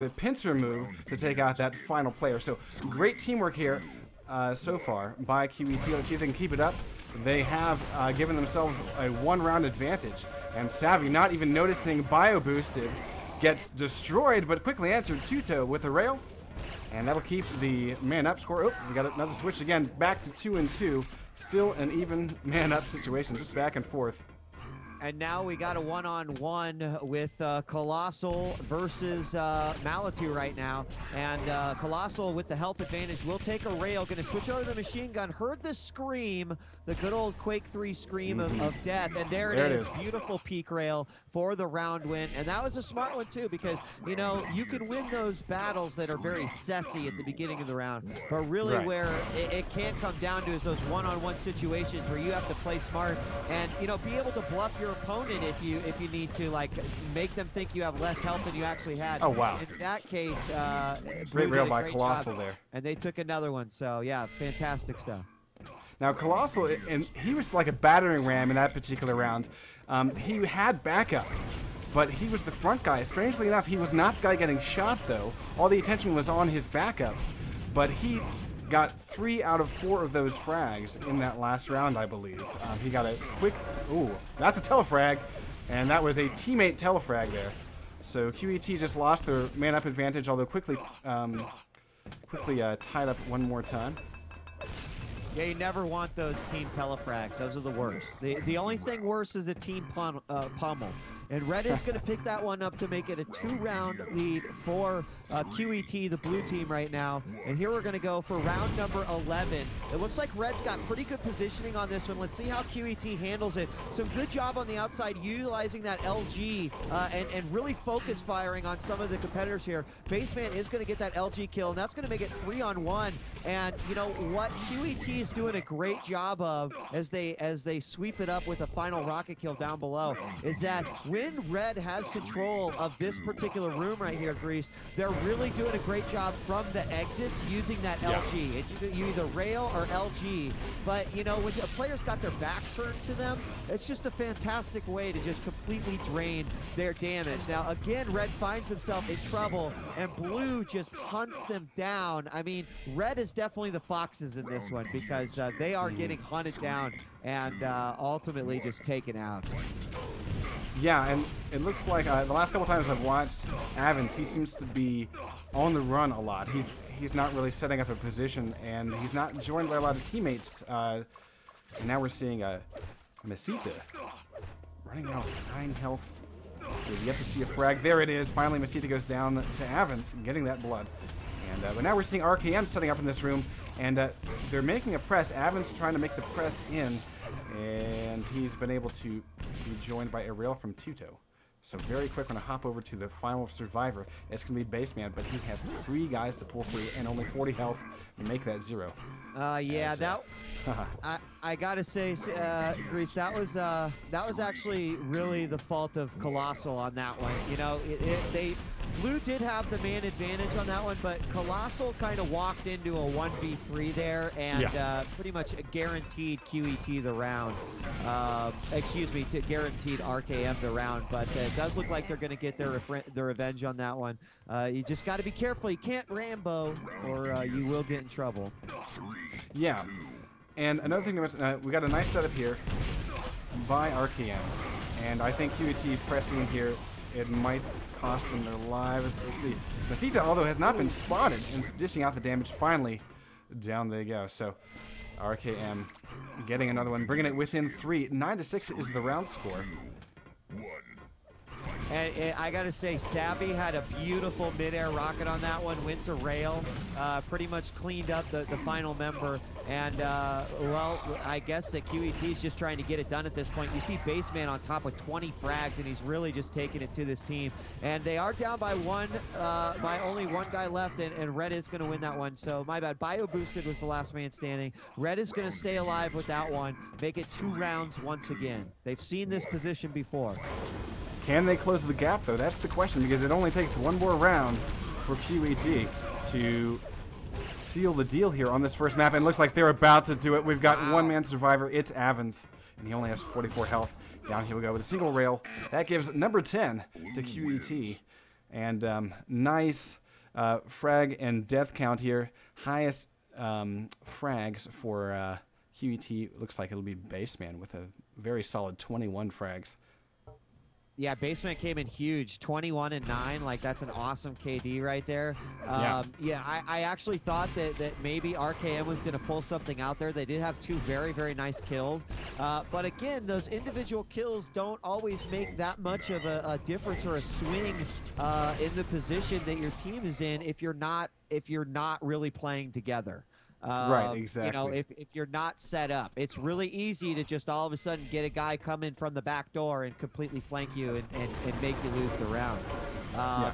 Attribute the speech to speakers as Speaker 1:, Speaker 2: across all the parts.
Speaker 1: the pincer move to take out that final player. So great teamwork here so far by QET. Let's see if they can keep it up. They have given themselves a one-round advantage. And Savvy, not even noticing Bio Boosted, gets destroyed, but quickly answered Tuto with a rail. And that'll keep the man-up score. Oh, we got another switch again. Back to 2-2. Still an even man-up situation, just back and forth.
Speaker 2: And now we got a one-on-one with Colossal versus Malatu right now. And Colossal with the health advantage will take a rail. Going to switch over to the machine gun. Heard the scream, the good old Quake 3 scream of death. And there it is. Beautiful peak rail for the round win. And that was a smart one too, because, you know, you can win those battles that are very sassy at the beginning of the round. But really where it can't come down to is those one-on-one situations where you have to play smart and, you know, be able to bluff your opponent if you need to, like, make them think you have less health than you actually had.
Speaker 1: Oh, wow.
Speaker 2: In that case,
Speaker 1: great rail by Colossal there.
Speaker 2: And they took another one, so yeah, fantastic stuff.
Speaker 1: Now Colossal, and he was like a battering ram in that particular round. He had backup, but he was the front guy. Strangely enough, he was not the guy getting shot though. All the attention was on his backup, but he got 3 out of 4 of those frags in that last round, I believe. He got a quick, ooh, that's a telefrag, and that was a teammate telefrag there. So QET just lost their man-up advantage, although quickly tied up one more time.
Speaker 2: Yeah, you never want those team telefrags. Those are the worst. The only thing worse is a team pummel. And Red is going to pick that one up to make it a 2-round lead for QET, the blue team right now. And here we're going to go for round number 11. It looks like Red's got pretty good positioning on this one. Let's see how QET handles it. Some good job on the outside utilizing that LG and really focus firing on some of the competitors here. Baseman is going to get that LG kill, and that's going to make it 3-on-1. And you know what QET is doing a great job of as they sweep it up with a final rocket kill down below is that when Red has control of this particular room right here, Grease, they're really doing a great job from the exits using that LG. You either rail or LG, but you know, when a player's got their back turned to them, it's just a fantastic way to just completely drain their damage. Now, again, Red finds himself in trouble, and Blue just hunts them down. I mean, Red is definitely the foxes in this one because they are getting hunted down and ultimately just taken out.
Speaker 1: Yeah, and it looks like the last couple times I've watched Avens, he seems to be on the run a lot. He's not really setting up a position, and he's not joined by a lot of teammates. And now we're seeing Mesita running out with 9 health. We've yet to see a frag. There it is. Finally, Mesita goes down to Avens, getting that blood. And but now we're seeing RKM setting up in this room, and they're making a press. Avens trying to make the press in, and he's been able to be joined by a rail from Tuto. So very quick, we're going to hop over to the final survivor. It's going to be Baseman, but he has 3 guys to pull through and only 40 health to make that 0.
Speaker 2: Yeah, that I gotta say, Grease, that was actually really the fault of Colossal on that one. You know, Blue did have the man advantage on that one, but Colossal kind of walked into a 1v3 there and pretty much guaranteed QET the round. Excuse me, guaranteed RKM the round, but it does look like they're going to get their revenge on that one. You just got to be careful. You can't Rambo or you will get in trouble.
Speaker 1: Yeah. And another thing to mention, we got a nice setup here by RKM, and I think QET pressing in here, it might cost them their lives. Let's see. Mesita, although, has not been spotted, and dishing out the damage. Finally, down they go. So, RKM getting another one, bringing it within 3. 9-6 is the round score.
Speaker 2: And I gotta say, Savvy had a beautiful mid-air rocket on that one, went to rail, pretty much cleaned up the final member, and well, I guess that QET's just trying to get it done at this point. You see Baseman on top with 20 frags, and he's really just taking it to this team. And they are down by only one guy left, and Red is gonna win that one, so my bad. Bio Boosted was the last man standing. Red is gonna stay alive with that one, make it 2 rounds once again. They've seen this position before.
Speaker 1: Can they close the gap, though? That's the question, because it only takes 1 more round for QET to seal the deal here on this first map, and it looks like they're about to do it. We've got one-man survivor. It's Avens, and he only has 44 health. Down here we go with a single rail. That gives number 10 to QET. And nice frag and death count here. Highest frags for QET. Looks like it'll be Baseman with a very solid 21 frags.
Speaker 2: Yeah, Baseman came in huge, 21 and 9. Like, that's an awesome KD right there. Yeah, I actually thought that maybe RKM was going to pull something out there. They did have 2 very, very nice kills. But again, those individual kills don't always make that much of a difference or a swing in the position that your team is in if you're not really playing together.
Speaker 1: Right, exactly.
Speaker 2: You know, if you're not set up, it's really easy to just all of a sudden get a guy come in from the back door and completely flank you and make you lose the round.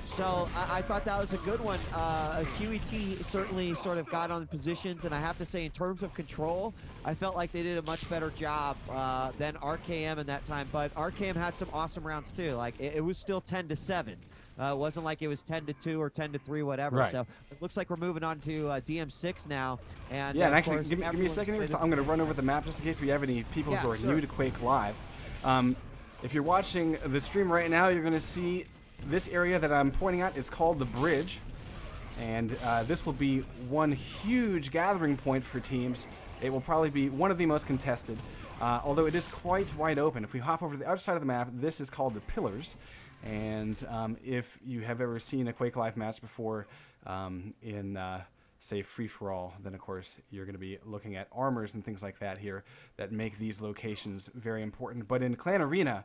Speaker 2: So I thought that was a good one. QET certainly sort of got on the positions, and I have to say, in terms of control, I felt like they did a much better job than RKM in that time. But RKM had some awesome rounds too. Like, it was still 10-7. It wasn't like it was 10-2 or 10-3, whatever.
Speaker 1: Right.
Speaker 2: So it looks like we're moving on to DM6 now. And
Speaker 1: yeah, and actually, give me a second here. I'm going to run over the map just in case we have any people who are new to Quake Live. If you're watching the stream right now, you're going to see this area that I'm pointing at is called the bridge. And this will be one huge gathering point for teams. It will probably be one of the most contested, although it is quite wide open. If we hop over to the other side of the map, this is called the Pillars. And if you have ever seen a Quake Live match before in, say, free-for-all, then, of course, you're going to be looking at armors and things like that here that make these locations very important. But in Clan Arena,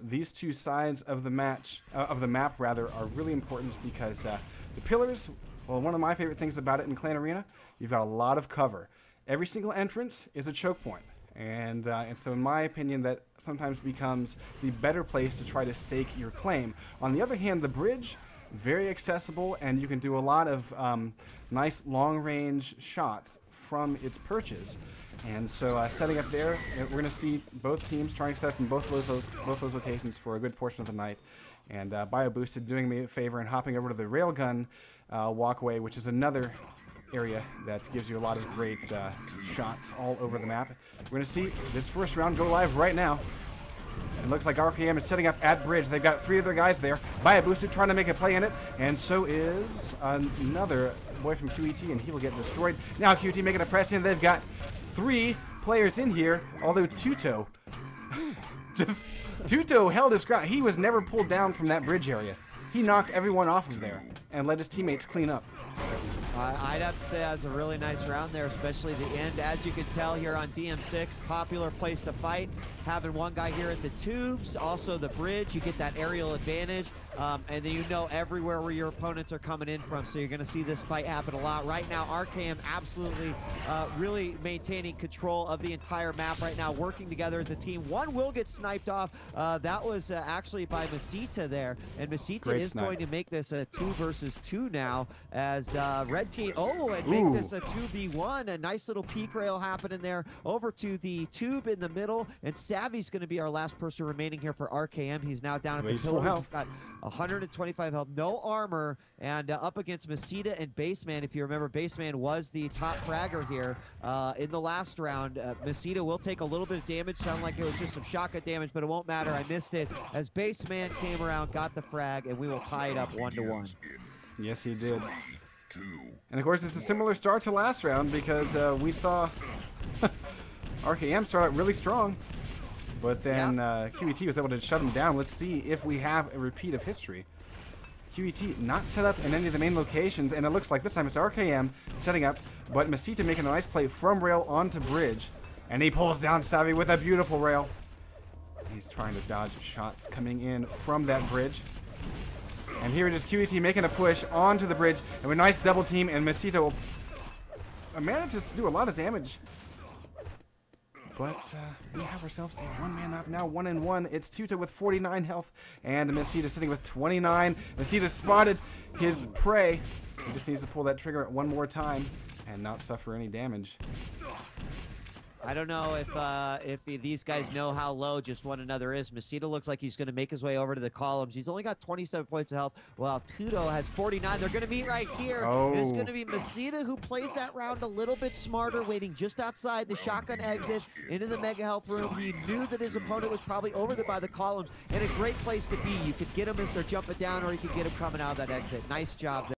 Speaker 1: these 2 sides of the map, are really important because the Pillars, well, one of my favorite things about it in Clan Arena, you've got a lot of cover. Every single entrance is a choke point. And so in my opinion, that sometimes becomes the better place to try to stake your claim. On the other hand, the bridge, very accessible, and you can do a lot of nice long-range shots from its perches. And so setting up there, we're going to see both teams trying to set up in both those locations for a good portion of the night. And BioBoosted doing me a favor and hopping over to the railgun walkway, which is another area that gives you a lot of great shots all over the map. We're going to see this first round go live right now. And it looks like RKM is setting up at bridge. They've got 3 other guys there. BioBoosted trying to make a play in it, and so is another boy from QET, and he will get destroyed. Now QET making a press in. They've got 3 players in here, although Tuto held his ground. He was never pulled down from that bridge area. He knocked everyone off of there and let his teammates clean up.
Speaker 2: I'd have to say that was a really nice round there, especially the end. As you can tell here on DM6, popular place to fight. Having one guy here at the tubes, also the bridge, you get that aerial advantage. And then you know everywhere where your opponents are coming in from, so you're going to see this fight happen a lot. Right now, RKM absolutely really maintaining control of the entire map right now, working together as a team. One will get sniped off. That was actually by Masita there, and Masita is going to make this a 2 versus 2 now as red team, and make this a 2v1. A nice little peak rail happening there over to the tube in the middle, and Savvy's going to be our last person remaining here for RKM. He's now down at the pillars. He's got 125 health, no armor, and up against Masita and Baseman. If you remember, Baseman was the top fragger here in the last round. Masita will take a little bit of damage. Sounded like it was just some shotgun damage, but it won't matter. I missed it as Baseman came around, got the frag, and we will tie it up 1-1.
Speaker 1: Yes, he did. And of course, it's a similar start to last round because we saw RKM start out really strong. But then QET was able to shut him down. Let's see if we have a repeat of history. QET not set up in any of the main locations, and it looks like this time it's RKM setting up, but Masita making a nice play from rail onto bridge. And he pulls down Savvy with a beautiful rail. He's trying to dodge shots coming in from that bridge. And here it is QET making a push onto the bridge, and a nice double team, and Masita will manages to do a lot of damage. But we have ourselves a 1-man up now, 1-1. It's Tuta with 49 health, and Masita sitting with 29. Masita spotted his prey. He just needs to pull that trigger one more time and not suffer any damage.
Speaker 2: I don't know if these guys know how low just one another is. Mesita looks like he's going to make his way over to the columns. He's only got 27 points of health, while Tudo has 49. They're going to meet right here.
Speaker 1: Oh.
Speaker 2: It's going to be Mesita who plays that round a little bit smarter, waiting just outside the shotgun exit into the Mega Health room. He knew that his opponent was probably over there by the columns, and a great place to be. You could get him as they're jumping down, or you could get him coming out of that exit. Nice job there.